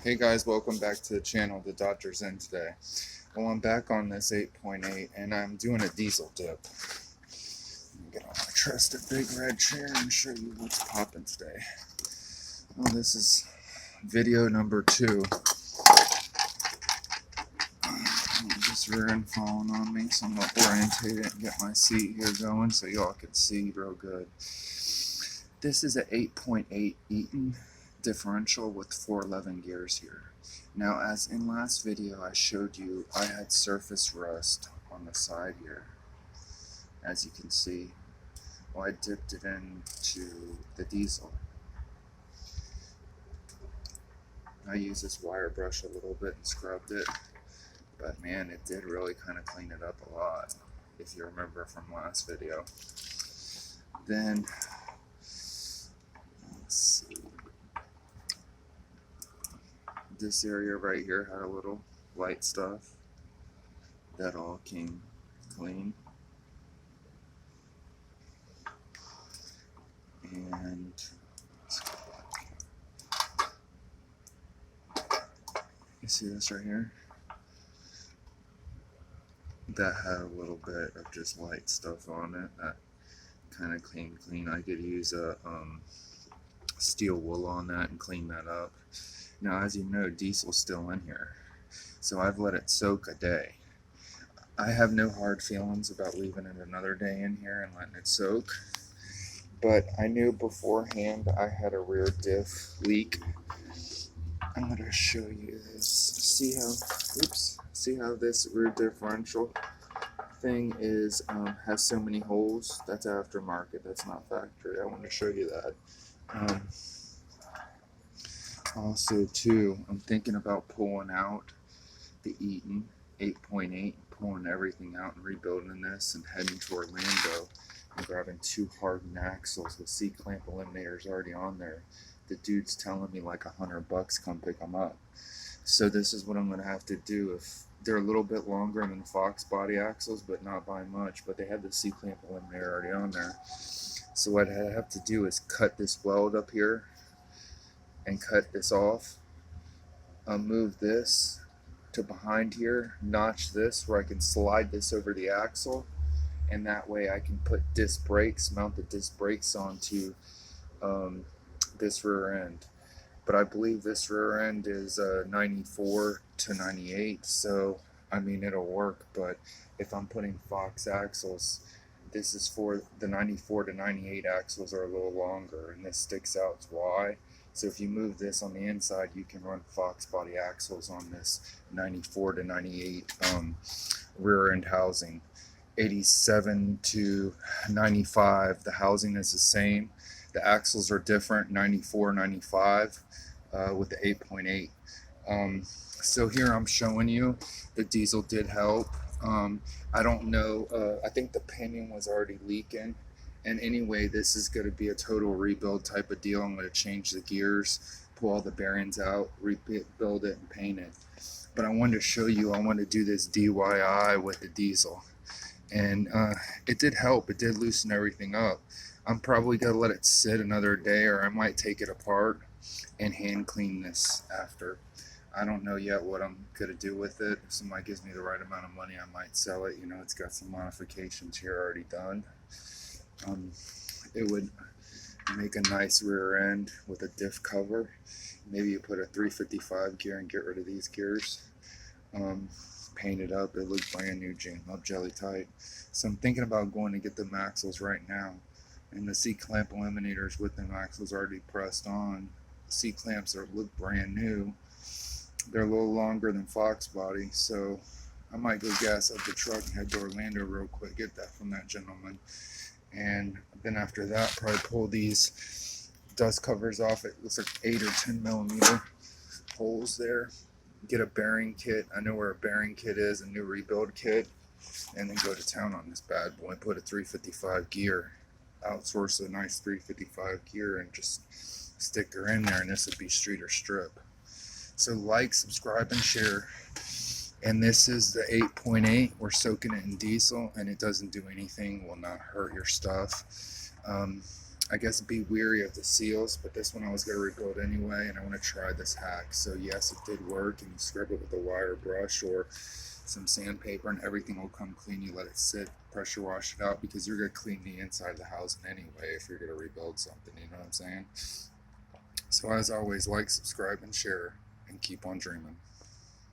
Hey guys, welcome back to the channel. The Dodger's in today. Well, I'm back on this 8.8 and I'm doing a diesel dip. Get on my trusted big red chair and show you what's popping today. Well, this is video number 2. This rear end falling on me, so I'm going to orientate it and get my seat here going so y'all can see real good. This is an 8.8 Eaton differential with 411 gears here. Now, as in last video I showed you, I had surface rust on the side here, as you can see. Well, I dipped it into the diesel. I used this wire brush a little bit and scrubbed it, but man, it did really kind of clean it up a lot, if you remember from last video. Then, let's see. This area right here had a little light stuff. That all came clean. And you see this right here? That had a little bit of just light stuff on it. That kind of came clean. I could use a steel wool on that and clean that up. Now, as you know, diesel's still in here, so I've let it soak a day. I have no hard feelings about leaving it another day in here and letting it soak, but I knew beforehand I had a rear diff leak. I'm going to show you this. See how this rear differential thing is has so many holes? That's aftermarket, that's not factory. I want to show you that. Also too, I'm thinking about pulling out the Eaton 8.8, pulling everything out and rebuilding this and heading to Orlando and grabbing 2 hardened axles with C-clamp eliminators already on there. The dude's telling me like $100 come pick them up. So this is what I'm going to have to do. If they're a little bit longer than Fox body axles, but not by much, but they have the C-clamp eliminator already on there. So what I have to do is cut this weld up here and cut this off, move this to behind here, notch this where I can slide this over the axle, and that way I can put disc brakes, mount the disc brakes onto this rear end. But I believe this rear end is 94 to 98, so I mean it'll work. But if I'm putting Fox axles, this is for the 94 to 98 axles are a little longer, and this sticks out. It's why. So if you move this on the inside, you can run Fox body axles on this 94 to 98 rear end housing. 87 to 95, the housing is the same. The axles are different, 94, 95 with the 8.8. So here I'm showing you the diesel did help. I don't know, I think the pinion was already leaking. And anyway, this is going to be a total rebuild type of deal. I'm going to change the gears, pull all the bearings out, rebuild it, and paint it. But I wanted to show you, I want to do this DIY with the diesel. And it did help. It did loosen everything up. I'm probably going to let it sit another day, or I might take it apart and hand clean this after. I don't know yet what I'm going to do with it. If somebody gives me the right amount of money, I might sell it. You know, it's got some modifications here already done. It would make a nice rear end with a diff cover. Maybe you put a 355 gear and get rid of these gears. Paint it up. It looks brand new, jam up, jelly tight. So I'm thinking about going to get the axles right now. And the C-clamp eliminators with them axles already pressed on. C-clamps look brand new. They're a little longer than Fox body, so I might go gas up the truck and head to Orlando real quick, get that from that gentleman. And then after that, probably pull these dust covers off. It looks like 8 or 10 millimeter holes there. Get a bearing kit. I know where a bearing kit is, a new rebuild kit. And then go to town on this bad boy. Put a 355 gear. Outsource a nice 355 gear and just stick her in there. And this would be street or strip. So like, subscribe, and share. And this is the 8.8. We're soaking it in diesel, and it doesn't do anything. Will not hurt your stuff. I guess be weary of the seals, but this one I was going to rebuild anyway, and I want to try this hack. So yes, it did work, and you scrub it with a wire brush or some sandpaper, and everything will come clean. You let it sit, pressure wash it out, because you're going to clean the inside of the housing anyway if you're going to rebuild something, you know what I'm saying? So as always, like, subscribe, and share, and keep on dreaming.